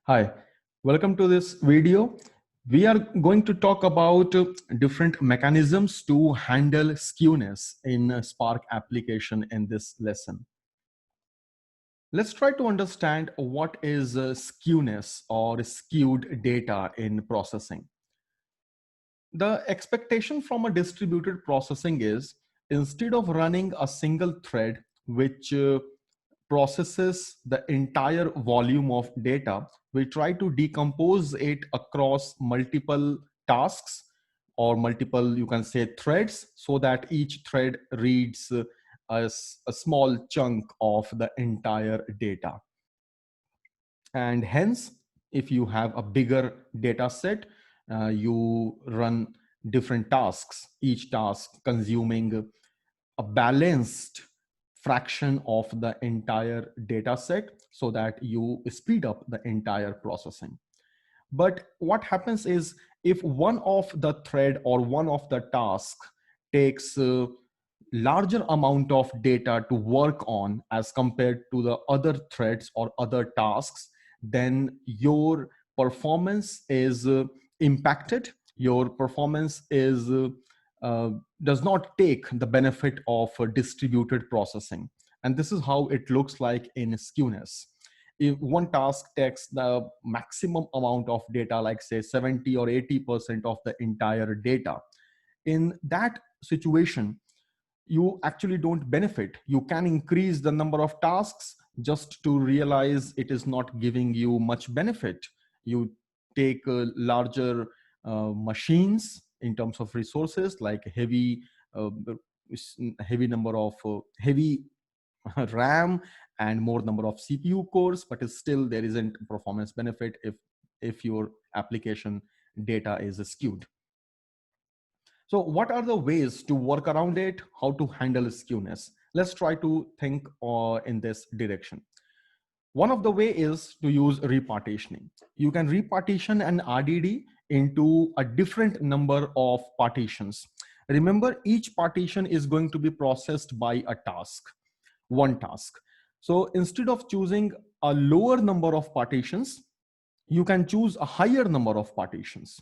Hi, welcome to this video. We are going to talk about different mechanisms to handle skewness in a Spark application in this lesson. Let's try to understand what is skewness or skewed data in processing. The expectation from a distributed processing is instead of running a single thread which processes the entire volume of data, we try to decompose it across multiple tasks or multiple, you can say, threads, so that each thread reads a small chunk of the entire data. And hence, if you have a bigger data set, you run different tasks, each task consuming a balanced fraction of the entire data set so that you speed up the entire processing. But what happens is if one of the thread or one of the task takes a larger amount of data to work on as compared to the other threads or other tasks, then your performance is impacted. Your performance is does not take the benefit of distributed processing. And this is how it looks like in skewness. If one task takes the maximum amount of data, like say 70 or 80% of the entire data, in that situation, you actually don't benefit. You can increase the number of tasks just to realize it is not giving you much benefit. You take larger machines in terms of resources, like uh, heavy number of heavy RAM and more number of CPU cores, but still there isn't performance benefit if your application data is skewed. So what are the ways to work around it? How to handle skewness? Let's try to think in this direction. One of the way is to use repartitioning. You can repartition an RDD into a different number of partitions. Remember, each partition is going to be processed by a task, one task. So instead of choosing a lower number of partitions, you can choose a higher number of partitions.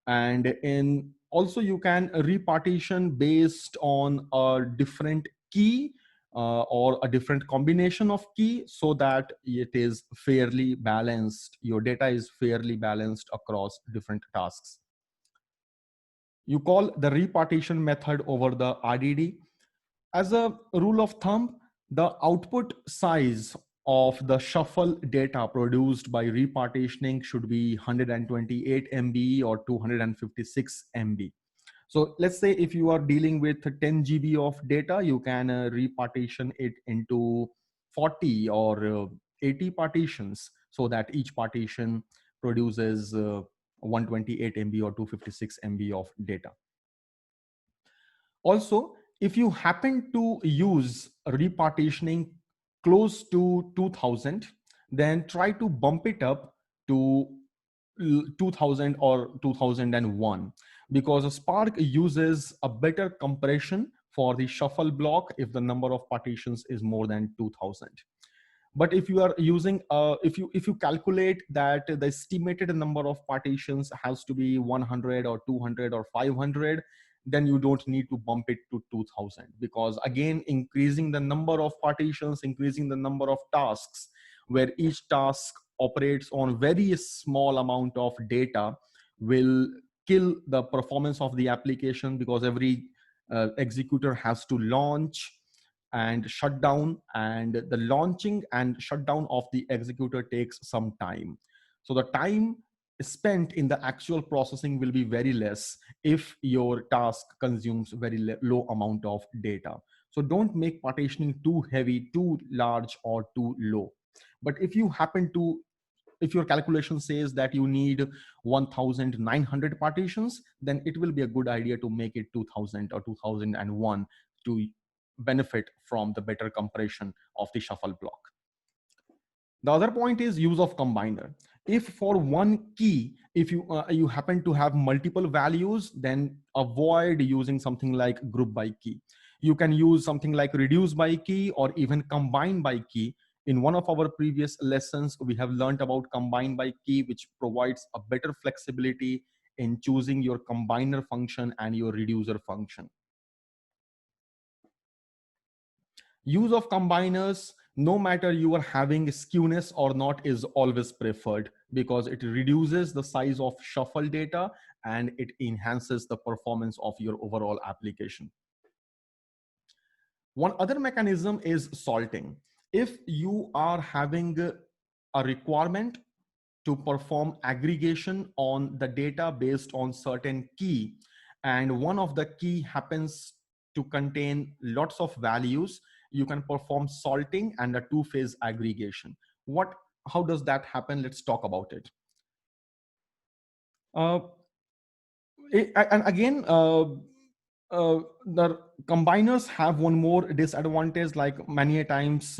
And in also you can repartition based on a different key or a different combination of key, so that it is fairly balanced. Your data is fairly balanced across different tasks. You call the repartition method over the RDD. As a rule of thumb, the output size of the shuffle data produced by repartitioning should be 128 MB or 256 MB. So let's say if you are dealing with 10 GB of data, you can repartition it into 40 or 80 partitions, so that each partition produces 128 MB or 256 MB of data. Also, if you happen to use repartitioning close to 2000, then try to bump it up to 2000 or 2001, because Spark uses a better compression for the shuffle block if the number of partitions is more than 2000. But if you are using if you calculate that the estimated number of partitions has to be 100 or 200 or 500, then you don't need to bump it to 2000, because again, increasing the number of partitions, increasing the number of tasks where each task operates on very small amount of data will kill the performance of the application, because every executor has to launch and shut down, and the launching and shutdown of the executor takes some time. So the time spent in the actual processing will be very less if your task consumes very low amount of data. So don't make partitioning too heavy, too large, or too low. But if you happen to, if your calculation says that you need 1900 partitions, then it will be a good idea to make it 2000 or 2001 to benefit from the better compression of the shuffle block. The other point is use of combiner. If for one key, if you happen to have multiple values, then avoid using something like group by key. You can use something like reduce by key or even combine by key, In one of our previous lessons, we have learned about combine by key, which provides a better flexibility in choosing your combiner function and your reducer function. Use of combiners, no matter you are having skewness or not, is always preferred because it reduces the size of shuffle data and it enhances the performance of your overall application. One other mechanism is salting. If you are having a requirement to perform aggregation on the data based on certain key, and one of the key happens to contain lots of values, you can perform salting and a two-phase aggregation. How does that happen? Let's talk about it. Uh, and again, the combiners have one more disadvantage, like many a times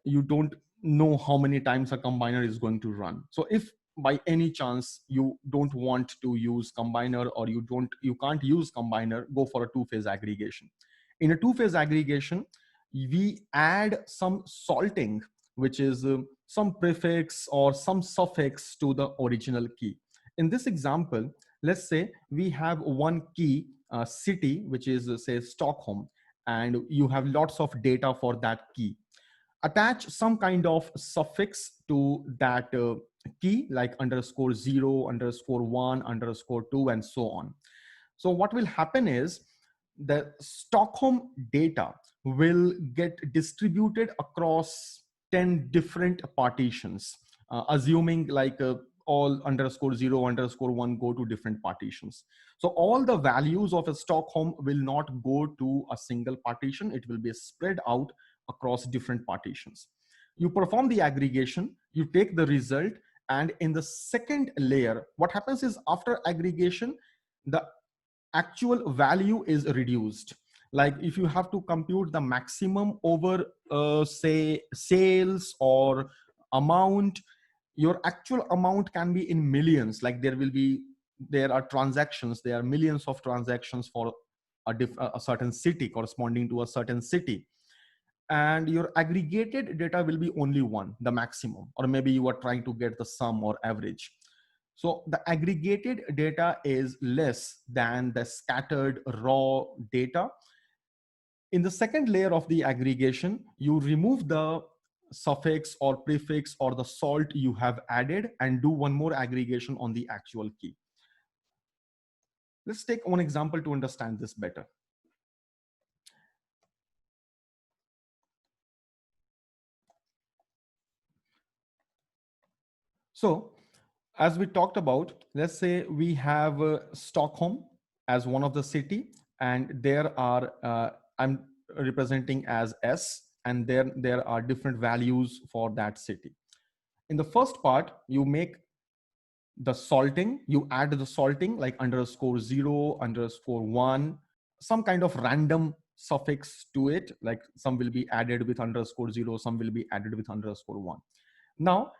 you don't know how many times a combiner is going to run. So if by any chance you don't want to use combiner, or you can't use combiner, go for a two-phase aggregation. In a two-phase aggregation, we add some salting, which is some prefix or some suffix to the original key. In this example, let's say we have one key, city, which is say Stockholm, and you have lots of data for that key. Attach some kind of suffix to that key, like _0, _1, _2, and so on. So what will happen is the Stockholm data will get distributed across 10 different partitions, assuming like all _0, _1 go to different partitions. So all the values of a Stockholm will not go to a single partition. It will be spread out across different partitions. You perform the aggregation, you take the result, and in the second layer, what happens is after aggregation, the actual value is reduced. Like if you have to compute the maximum over say sales or amount, your actual amount can be in millions. Like there are transactions, there are millions of transactions for a certain city, corresponding to a certain city, and your aggregated data will be only one, the maximum, or maybe you are trying to get the sum or average. So the aggregated data is less than the scattered raw data. In the second layer of the aggregation, you remove the suffix or prefix or the salt you have added and do one more aggregation on the actual key. Let's take one example to understand this better. So as we talked about, let's say we have Stockholm as one of the city, and there are, I'm representing as S, and there are different values for that city. In the first part, you make the salting, you add the salting like _0, _1, some kind of random suffix to it, like some will be added with _0, some will be added with _1. Now,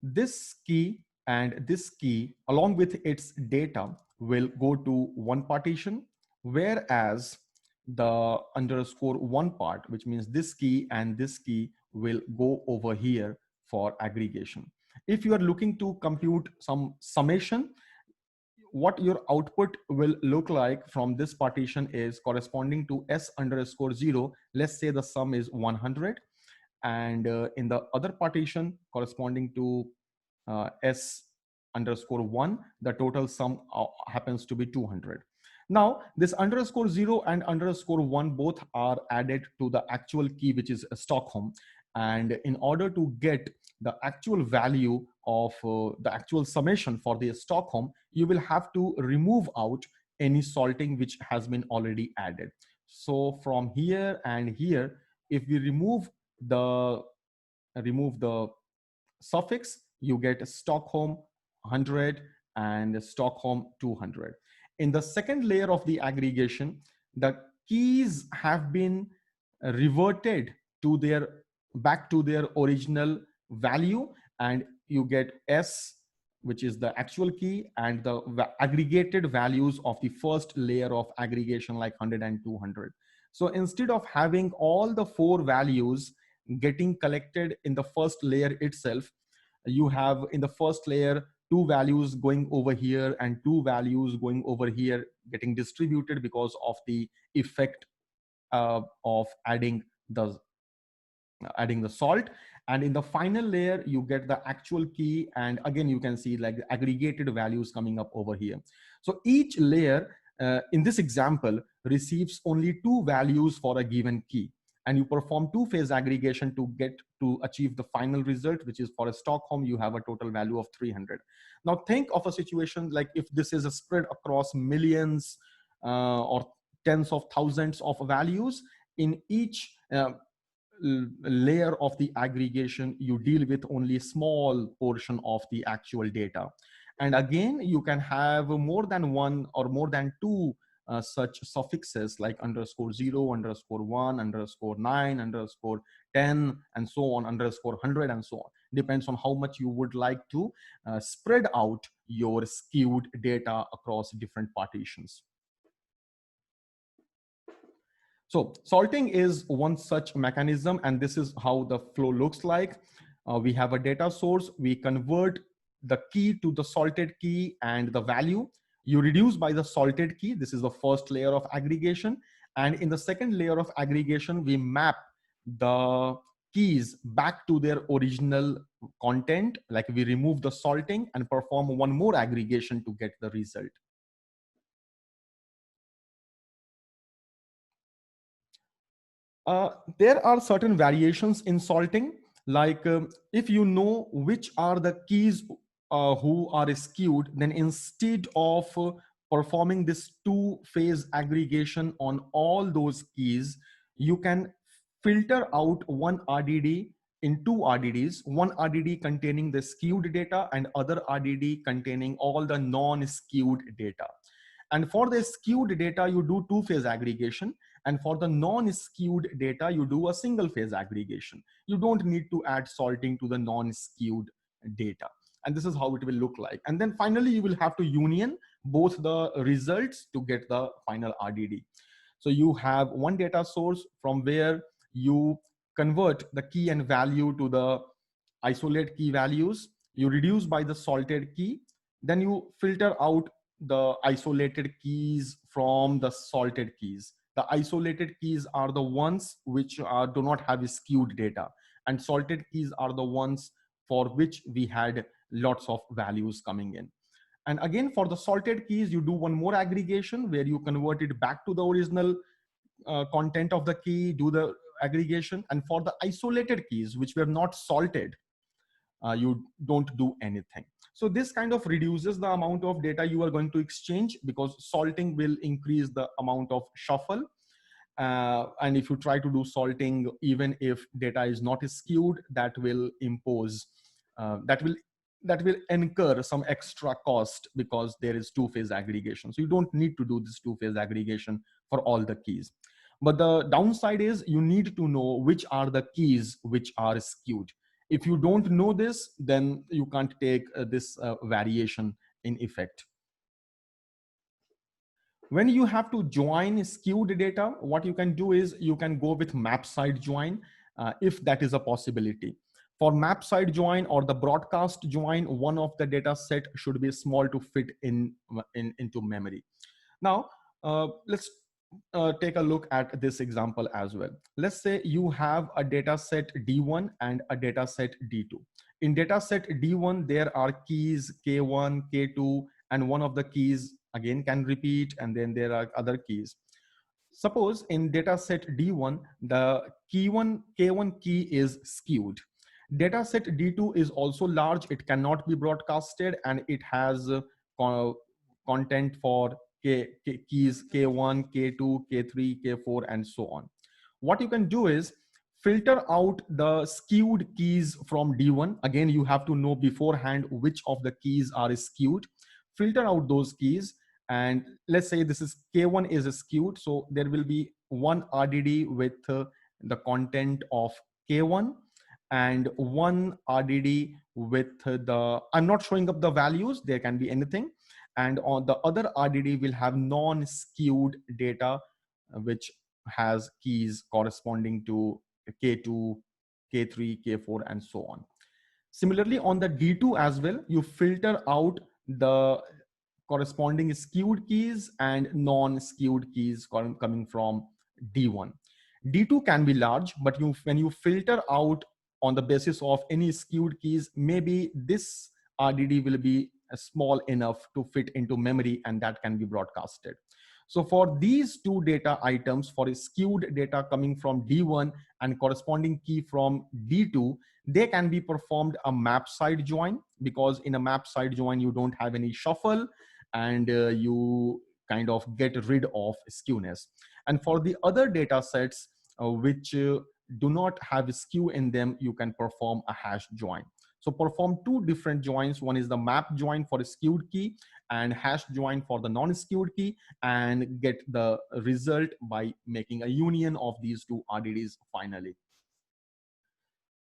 this key and this key along with its data will go to one partition, whereas the _1 part, which means this key and this key, will go over here for aggregation. If you are looking to compute some summation, what your output will look like from this partition is corresponding to S_0. Let's say the sum is 100, and in the other partition corresponding to S_1, the total sum happens to be 200. Now this _0 and _1 both are added to the actual key, which is Stockholm, and in order to get the actual value of the actual summation for the Stockholm, you will have to remove out any salting which has been already added. So from here and here, if we remove the suffix, you get Stockholm 100 and Stockholm 200. In the second layer of the aggregation, the keys have been reverted to back to their original value, and you get S, which is the actual key, and the aggregated values of the first layer of aggregation, like 100 and 200. So instead of having all the four values getting collected in the first layer itself. You have in the first layer two values going over here and two values going over here, getting distributed because of the effect of adding the salt. And in the final layer you get the actual key, and again you can see like the aggregated values coming up over here. So each layer in this example receives only two values for a given key, and you perform two-phase aggregation to achieve the final result, which is for a Stockholm you have a total value of 300. Now think of a situation like if this is a spread across millions or tens of thousands of values. In each layer of the aggregation you deal with only a small portion of the actual data. And again you can have more than one or more than two such suffixes like _0, _1, _9, _10, and so on, _100, and so on. Depends on how much you would like to spread out your skewed data across different partitions. So salting is one such mechanism, and this is how the flow looks like. We have a data source, we convert the key to the salted key and the value. You reduce by the salted key. This is the first layer of aggregation. And in the second layer of aggregation, we map the keys back to their original content, like we remove the salting and perform one more aggregation to get the result. There are certain variations in salting, like if you know which are the keys who are skewed, then instead of performing this two-phase aggregation on all those keys, you can filter out one RDD in two RDDs, one RDD containing the skewed data and other RDD containing all the non-skewed data. And for the skewed data, you do two-phase aggregation. And for the non-skewed data, you do a single phase aggregation. You don't need to add salting to the non-skewed data. And this is how it will look like. And then finally, you will have to union both the results to get the final RDD. So you have one data source from where you convert the key and value to the isolate key values. You reduce by the salted key. Then you filter out the isolated keys from the salted keys. The isolated keys are the ones which do not have skewed data, and salted keys are the ones for which we had lots of values coming in. And again, for the salted keys, you do one more aggregation where you convert it back to the original content of the key, do the aggregation. And for the isolated keys, which were not salted, you don't do anything. So this kind of reduces the amount of data you are going to exchange, because salting will increase the amount of shuffle. And if you try to do salting, even if data is not skewed, that will impose, that will incur some extra cost, because there is two-phase aggregation. So you don't need to do this two-phase aggregation for all the keys. But the downside is you need to know which are the keys which are skewed. If you don't know this, then you can't take this variation in effect. When you have to join skewed data, what you can do is you can go with map side join, if that is a possibility. For map side join or the broadcast join, one of the data set should be small to fit into memory. Now, let's take a look at this example as well. Let's say you have a data set D1 and a data set D2. In data set D1, there are keys K1, K2, and one of the keys again can repeat, and then there are other keys. Suppose in data set D1, the K1 key is skewed. Data set D2 is also large. It cannot be broadcasted, and it has content for keys K1, K2, K3, K4, and so on. What you can do is filter out the skewed keys from D1. Again, you have to know beforehand which of the keys are skewed. Filter out those keys, and let's say this is K1 is skewed. So there will be one RDD with the content of K1 and one RDD with I'm not showing up the values, there can be anything. And on the other RDD will have non-skewed data, which has keys corresponding to K2, K3, K4, and so on. Similarly, on the D2 as well, you filter out the corresponding skewed keys and non-skewed keys coming from D1. D2 can be large, but when you filter out on the basis of any skewed keys, maybe this RDD will be small enough to fit into memory, and that can be broadcasted. So for these two data items, for skewed data coming from D1 and corresponding key from D2, they can be performed a map side join, because in a map side join, you don't have any shuffle, and you kind of get rid of skewness. And for the other data sets which do not have skew in them, you can perform a hash join. So perform two different joins. One is the map join for a skewed key and hash join for the non-skewed key, and get the result by making a union of these two RDDs finally.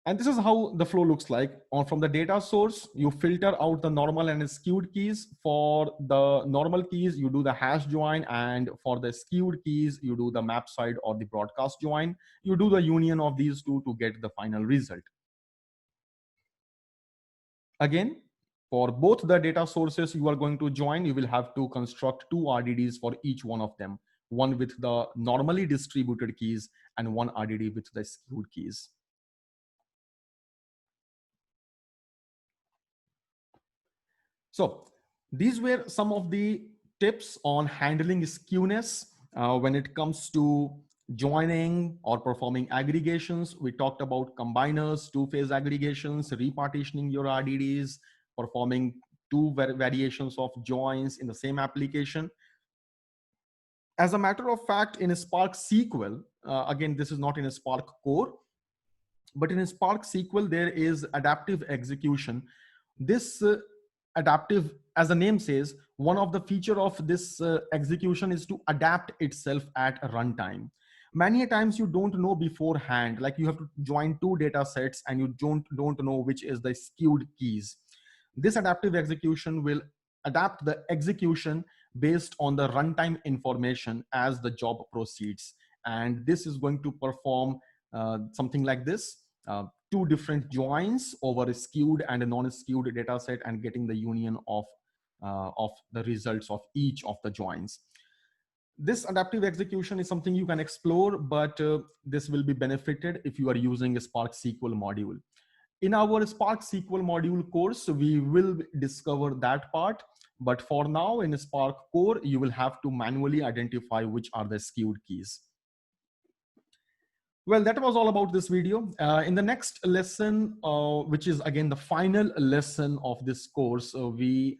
And this is how the flow looks like. From the data source, you filter out the normal and skewed keys. For the normal keys, you do the hash join, and for the skewed keys, you do the map side or the broadcast join. You do the union of these two to get the final result. Again, for both the data sources you are going to join, you will have to construct two RDDs for each one of them, one with the normally distributed keys and one RDD with the skewed keys. So these were some of the tips on handling skewness when it comes to joining or performing aggregations. We talked about combiners, two-phase aggregations, repartitioning your RDDs, performing two variations of joins in the same application. As a matter of fact, in a Spark SQL, again, this is not in a Spark core, but in a Spark SQL, there is adaptive execution. This adaptive, as the name says, one of the feature of this execution is to adapt itself at runtime. Many times you don't know beforehand, like you have to join two data sets and you don't know which is the skewed keys. This adaptive execution will adapt the execution based on the runtime information as the job proceeds. And this is going to perform something like this. Two different joins over a skewed and a non-skewed data set, and getting the union of the results of each of the joins. This adaptive execution is something you can explore, but this will be benefited if you are using a Spark SQL module. In our Spark SQL module course, we will discover that part. But for now, in Spark core, you will have to manually identify which are the skewed keys. Well, that was all about this video. In the next lesson, which is again the final lesson of this course, in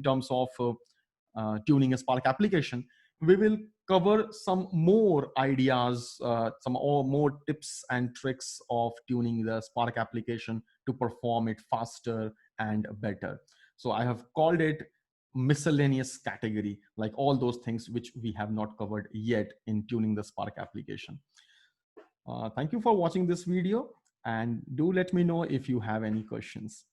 terms of tuning a Spark application, we will cover some more ideas, some more tips and tricks of tuning the Spark application to perform it faster and better. So I have called it miscellaneous category, like all those things which we have not covered yet in tuning the Spark application. Thank you for watching this video, and do let me know if you have any questions.